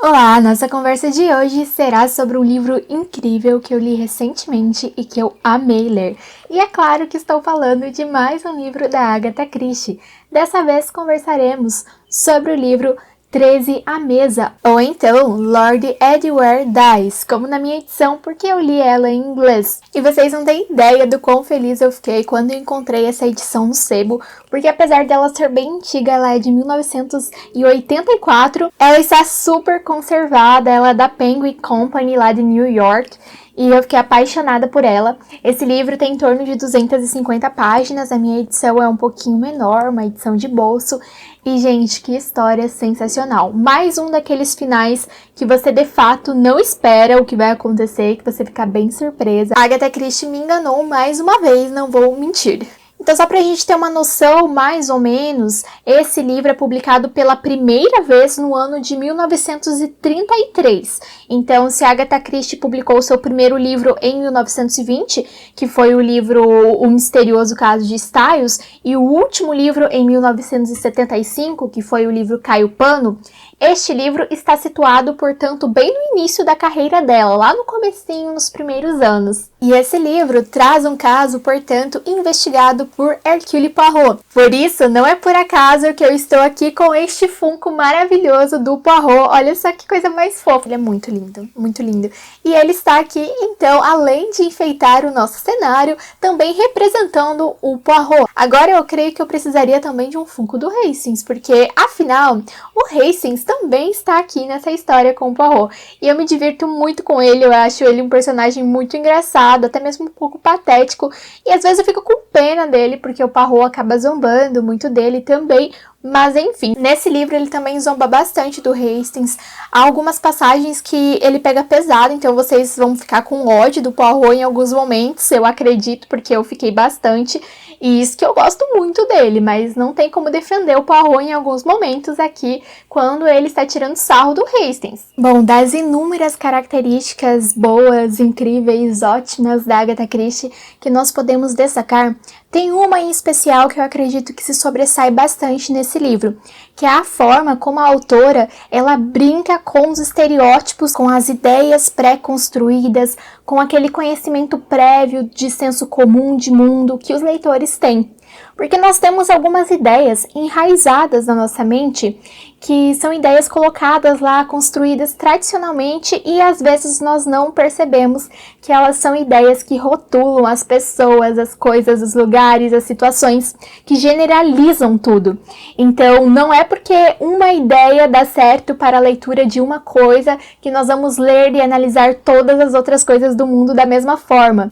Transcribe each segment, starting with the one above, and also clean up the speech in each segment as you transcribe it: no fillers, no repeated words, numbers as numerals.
Olá, nossa conversa de hoje será sobre um livro incrível que eu li recentemente e que eu amei ler. E é claro que estou falando de mais um livro da Agatha Christie. Dessa vez conversaremos sobre o livro 13 à Mesa, ou então Lord Edward Dies, como na minha edição, porque eu li ela em inglês. E vocês não têm ideia do quão feliz eu fiquei quando eu encontrei essa edição no sebo, porque apesar dela ser bem antiga, ela é de 1984, ela está super conservada, ela é da Penguin Company lá de New York, e eu fiquei apaixonada por ela. Esse livro tem em torno de 250 páginas, a minha edição é um pouquinho menor, uma edição de bolso. E, gente, que história sensacional. Mais um daqueles finais que você, de fato, não espera o que vai acontecer, que você fica bem surpresa. A Agatha Christie me enganou mais uma vez, não vou mentir. Então, só pra gente ter uma noção, mais ou menos, esse livro é publicado pela primeira vez no ano de 1933. Então, se a Agatha Christie publicou seu primeiro livro em 1920, que foi o livro O Misterioso Caso de Styles, e o último livro em 1975, que foi o livro Cai o Pano, este livro está situado, portanto, bem no início da carreira dela, lá no comecinho, nos primeiros anos. E esse livro traz um caso, portanto, investigado por Hercule Poirot. Por isso, não é por acaso que eu estou aqui com este Funko maravilhoso do Poirot. Olha só que coisa mais fofa. Ele é muito lindo, muito lindo. E ele está aqui, então, além de enfeitar o nosso cenário, também representando o Poirot. Agora eu creio que eu precisaria também de um Funko do Hastings, porque, afinal, o Hastings também está aqui nessa história com o Poirot. E eu me divirto muito com ele, eu acho ele um personagem muito engraçado, até mesmo um pouco patético. E às vezes eu fico com pena dele, porque o Poirot acaba zombando muito dele também. Mas enfim, nesse livro ele também zomba bastante do Hastings. Há algumas passagens que ele pega pesado, então vocês vão ficar com ódio do Poirot em alguns momentos, eu acredito, porque eu fiquei bastante. E isso que eu gosto muito dele, mas não tem como defender o Poirot em alguns momentos aqui, quando ele está tirando sarro do Hastings. Bom, das inúmeras características boas, incríveis, ótimas da Agatha Christie que nós podemos destacar, tem uma em especial que eu acredito que se sobressai bastante nesse livro, que é a forma como a autora ela brinca com os estereótipos, com as ideias pré-construídas, com aquele conhecimento prévio de senso comum de mundo que os leitores têm. Porque nós temos algumas ideias enraizadas na nossa mente, que são ideias colocadas lá, construídas tradicionalmente, e às vezes nós não percebemos que elas são ideias que rotulam as pessoas, as coisas, os lugares, as situações, que generalizam tudo. Então, não é porque uma ideia dá certo para a leitura de uma coisa que nós vamos ler e analisar todas as outras coisas do mundo da mesma forma.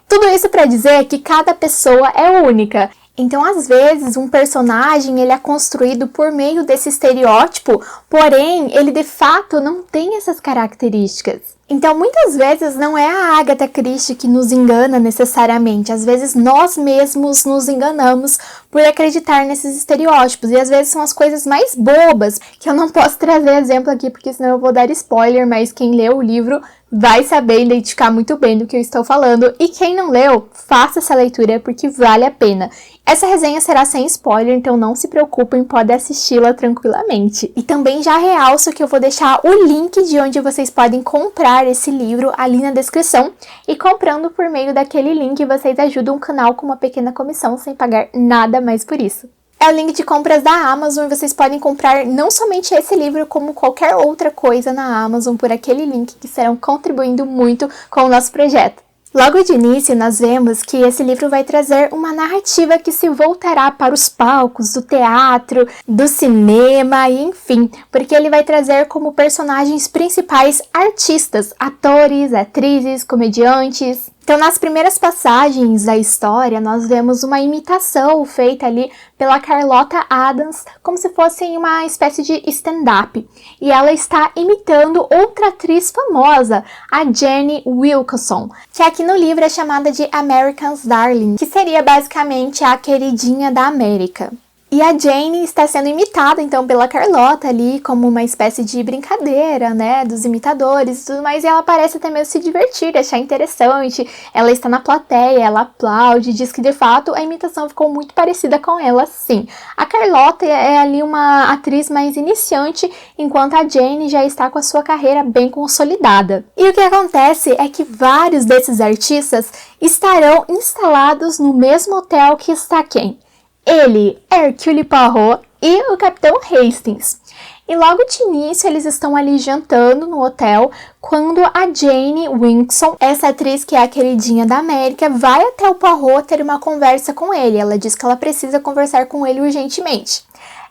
Tudo isso para dizer que cada pessoa é única. Então, às vezes, um personagem ele é construído por meio desse estereótipo, porém, ele de fato não tem essas características. Então, muitas vezes, não é a Agatha Christie que nos engana necessariamente. Às vezes, nós mesmos nos enganamos por acreditar nesses estereótipos. E às vezes são as coisas mais bobas, que eu não posso trazer exemplo aqui, porque senão eu vou dar spoiler, mas quem leu o livro vai saber identificar muito bem do que eu estou falando. E quem não leu, faça essa leitura, porque vale a pena. Essa resenha será sem spoiler, então não se preocupem, podem assisti-la tranquilamente. E também já realço que eu vou deixar o link de onde vocês podem comprar esse livro ali na descrição. E comprando por meio daquele link, vocês ajudam o canal com uma pequena comissão, sem pagar nada mais por isso. É o link de compras da Amazon e vocês podem comprar não somente esse livro, como qualquer outra coisa na Amazon por aquele link, que estarão contribuindo muito com o nosso projeto. Logo de início, nós vemos que esse livro vai trazer uma narrativa que se voltará para os palcos do teatro, do cinema, e enfim, porque ele vai trazer como personagens principais artistas, atores, atrizes, comediantes. Então, nas primeiras passagens da história, nós vemos uma imitação feita ali pela Carlota Adams, como se fosse uma espécie de stand-up. E ela está imitando outra atriz famosa, a Jenny Wilkinson, que aqui no livro é chamada de American's Darling, que seria basicamente a queridinha da América. E a Jane está sendo imitada, então, pela Carlota ali, como uma espécie de brincadeira, né, dos imitadores e tudo mais, e ela parece até mesmo se divertir, achar interessante, ela está na plateia, ela aplaude, diz que, de fato, a imitação ficou muito parecida com ela, sim. A Carlota é ali uma atriz mais iniciante, enquanto a Jane já está com a sua carreira bem consolidada. E o que acontece é que vários desses artistas estarão instalados no mesmo hotel que está quem? Ele, Hercule Poirot e o Capitão Hastings. E logo de início eles estão ali jantando no hotel quando a Jane Wilkinson, essa atriz que é a queridinha da América, vai até o Poirot ter uma conversa com ele. Ela diz que ela precisa conversar com ele urgentemente.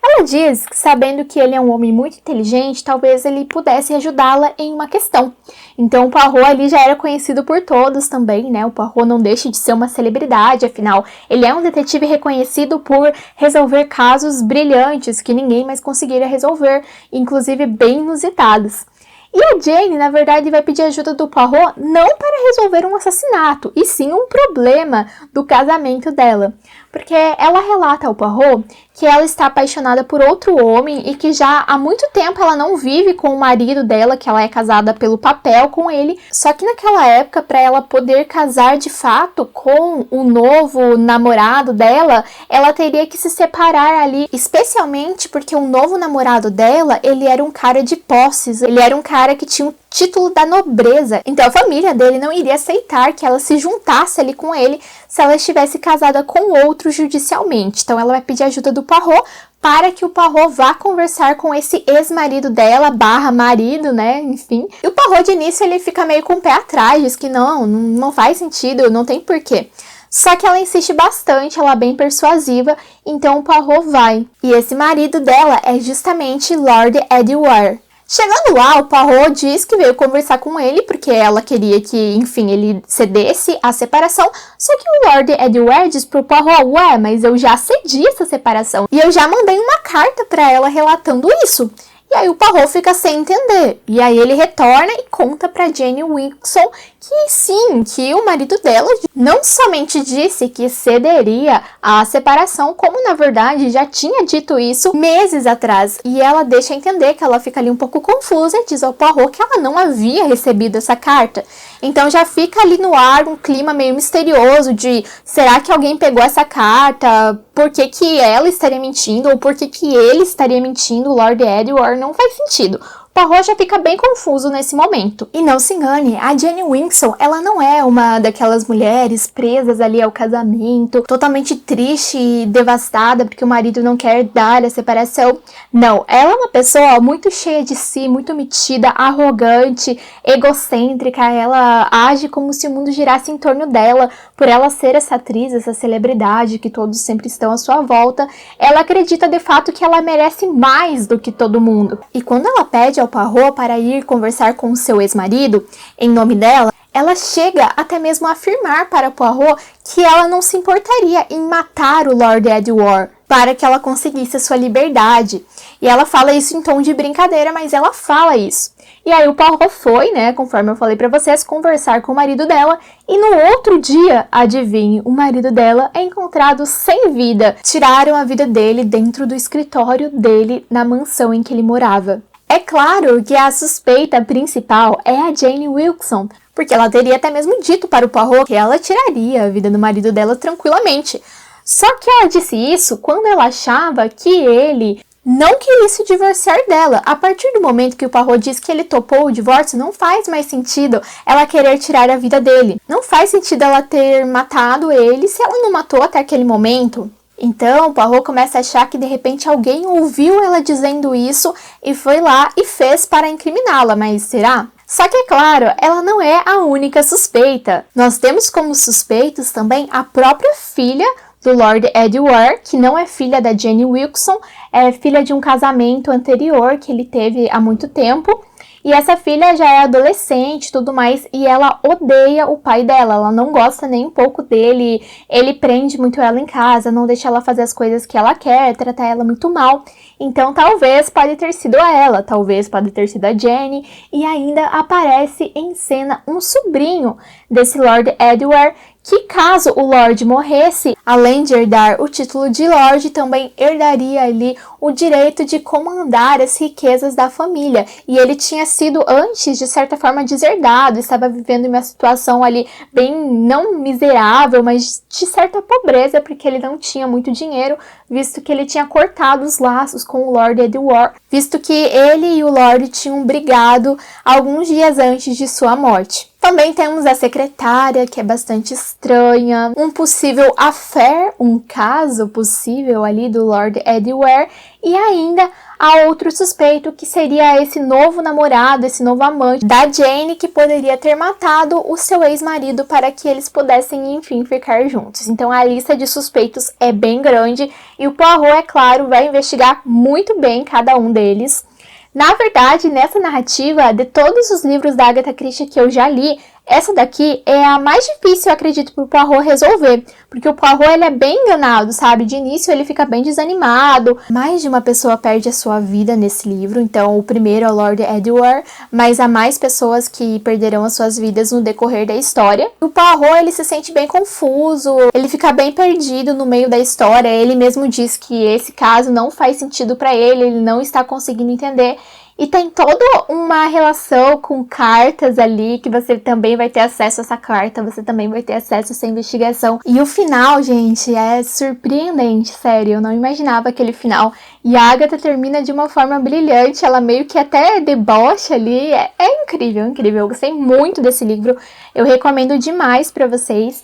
Ela diz que, sabendo que ele é um homem muito inteligente, talvez ele pudesse ajudá-la em uma questão. Então o Poirot ali já era conhecido por todos também, né? O Poirot não deixa de ser uma celebridade, afinal, ele é um detetive reconhecido por resolver casos brilhantes que ninguém mais conseguiria resolver, inclusive bem inusitados. E a Jane, na verdade, vai pedir ajuda do Poirot não para resolver um assassinato, e sim um problema do casamento dela. Porque ela relata ao Poirot que ela está apaixonada por outro homem e que já há muito tempo ela não vive com o marido dela, que ela é casada pelo papel com ele. Só que naquela época, para ela poder casar de fato com o novo namorado dela, ela teria que se separar ali, especialmente porque o novo namorado dela, ele era um cara de posses, ele era um cara que tinha um título da nobreza. Então a família dele não iria aceitar que ela se juntasse ali com ele se ela estivesse casada com outro judicialmente. Então ela vai pedir ajuda do Poirot para que o Poirot vá conversar com esse ex-marido dela, barra marido, né, enfim. E o Poirot de início ele fica meio com o pé atrás, diz que não faz sentido, não tem porquê. Só que ela insiste bastante, ela é bem persuasiva, então o Poirot vai. E esse marido dela é justamente Lord Edward. Chegando lá, o Poirot diz que veio conversar com ele porque ela queria que, enfim, ele cedesse a separação. Só que o Lord Edward diz pro Poirot, ué, mas eu já cedi essa separação e eu já mandei uma carta para ela relatando isso. E aí o Poirot fica sem entender. E aí ele retorna e conta pra Jane Wilkinson que sim, que o marido dela não somente disse que cederia à separação, como na verdade já tinha dito isso meses atrás. E ela deixa entender que ela fica ali um pouco confusa e diz ao Poirot que ela não havia recebido essa carta. Então já fica ali no ar um clima meio misterioso de será que alguém pegou essa carta? Por que que ela estaria mentindo? Ou por que que ele estaria mentindo? O Lord Edward não faz sentido. Poirot já fica bem confuso nesse momento. E não se engane, a Jane Wilkinson, ela não é uma daquelas mulheres presas ali ao casamento, totalmente triste e devastada porque o marido não quer dar a separação. Não, ela é uma pessoa muito cheia de si, muito metida, arrogante, egocêntrica. Ela age como se o mundo girasse em torno dela, por ela ser essa atriz, essa celebridade que todos sempre estão à sua volta. Ela acredita de fato que ela merece mais do que todo mundo. E quando ela pede ao Poirot para ir conversar com o seu ex-marido, em nome dela, ela chega até mesmo a afirmar para Poirot que ela não se importaria em matar o Lord Edward para que ela conseguisse a sua liberdade. E ela fala isso em tom de brincadeira, mas ela fala isso. E aí o Poirot foi, né, conforme eu falei para vocês, conversar com o marido dela. E no outro dia, adivinhe, o marido dela é encontrado sem vida. Tiraram a vida dele dentro do escritório dele na mansão em que ele morava. É claro que a suspeita principal é a Jane Wilkinson, porque ela teria até mesmo dito para o Poirot que ela tiraria a vida do marido dela tranquilamente. Só que ela disse isso quando ela achava que ele não queria se divorciar dela. A partir do momento que o Poirot diz que ele topou o divórcio, não faz mais sentido ela querer tirar a vida dele. Não faz sentido ela ter matado ele se ela não matou até aquele momento. Então, o Poirot começa a achar que de repente alguém ouviu ela dizendo isso e foi lá e fez para incriminá-la, mas será? Só que, é claro, ela não é a única suspeita. Nós temos como suspeitos também a própria filha do Lord Edward, que não é filha da Jane Wilkinson, é filha de um casamento anterior que ele teve há muito tempo. E essa filha já é adolescente e tudo mais, e ela odeia o pai dela, ela não gosta nem um pouco dele, ele prende muito ela em casa, não deixa ela fazer as coisas que ela quer, trata ela muito mal. Então talvez pode ter sido ela, talvez pode ter sido a Jenny, e ainda aparece em cena um sobrinho desse Lord Edward, que caso o Lorde morresse, além de herdar o título de Lorde, também herdaria ali o direito de comandar as riquezas da família. E ele tinha sido antes, de certa forma, deserdado, estava vivendo em uma situação ali bem, não miserável, mas de certa pobreza, porque ele não tinha muito dinheiro, visto que ele tinha cortado os laços com o Lord Edward, visto que ele e o Lorde tinham brigado alguns dias antes de sua morte. Também temos a secretária, que é bastante estranha, um possível affair, um caso possível ali do Lord Edward, e ainda há outro suspeito, que seria esse novo namorado, esse novo amante da Jane, que poderia ter matado o seu ex-marido para que eles pudessem, enfim, ficar juntos. Então a lista de suspeitos é bem grande e o Poirot, é claro, vai investigar muito bem cada um deles. Na verdade, nessa narrativa, de todos os livros da Agatha Christie que eu já li, essa daqui é a mais difícil, eu acredito, para o Poirot resolver. Porque o Poirot, ele é bem enganado, sabe? De início, ele fica bem desanimado. Mais de uma pessoa perde a sua vida nesse livro. Então, o primeiro é o Lord Edward, mas há mais pessoas que perderão as suas vidas no decorrer da história. O Poirot, ele se sente bem confuso, ele fica bem perdido no meio da história. Ele mesmo diz que esse caso não faz sentido para ele não está conseguindo entender. E tem toda uma relação com cartas ali, que você também vai ter acesso a essa carta, você também vai ter acesso a essa investigação. E o final, gente, é surpreendente, sério, eu não imaginava aquele final. E a Agatha termina de uma forma brilhante, ela meio que até debocha ali, é incrível, incrível. Eu gostei muito desse livro, eu recomendo demais pra vocês.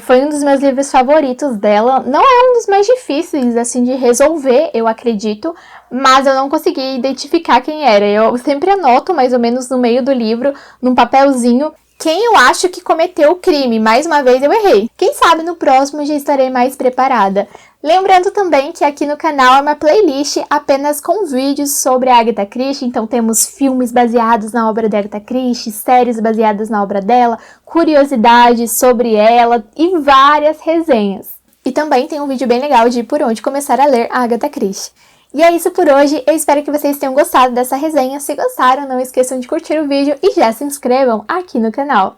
Foi um dos meus livros favoritos dela. Não é um dos mais difíceis, assim, de resolver, eu acredito, mas eu não consegui identificar quem era. Eu sempre anoto, mais ou menos no meio do livro, num papelzinho, quem eu acho que cometeu o crime. Mais uma vez eu errei. Quem sabe no próximo já estarei mais preparada. Lembrando também que aqui no canal é uma playlist apenas com vídeos sobre a Agatha Christie, então temos filmes baseados na obra da Agatha Christie, séries baseadas na obra dela, curiosidades sobre ela e várias resenhas. E também tem um vídeo bem legal de por onde começar a ler a Agatha Christie. E é isso por hoje, eu espero que vocês tenham gostado dessa resenha. Se gostaram, não esqueçam de curtir o vídeo e já se inscrevam aqui no canal.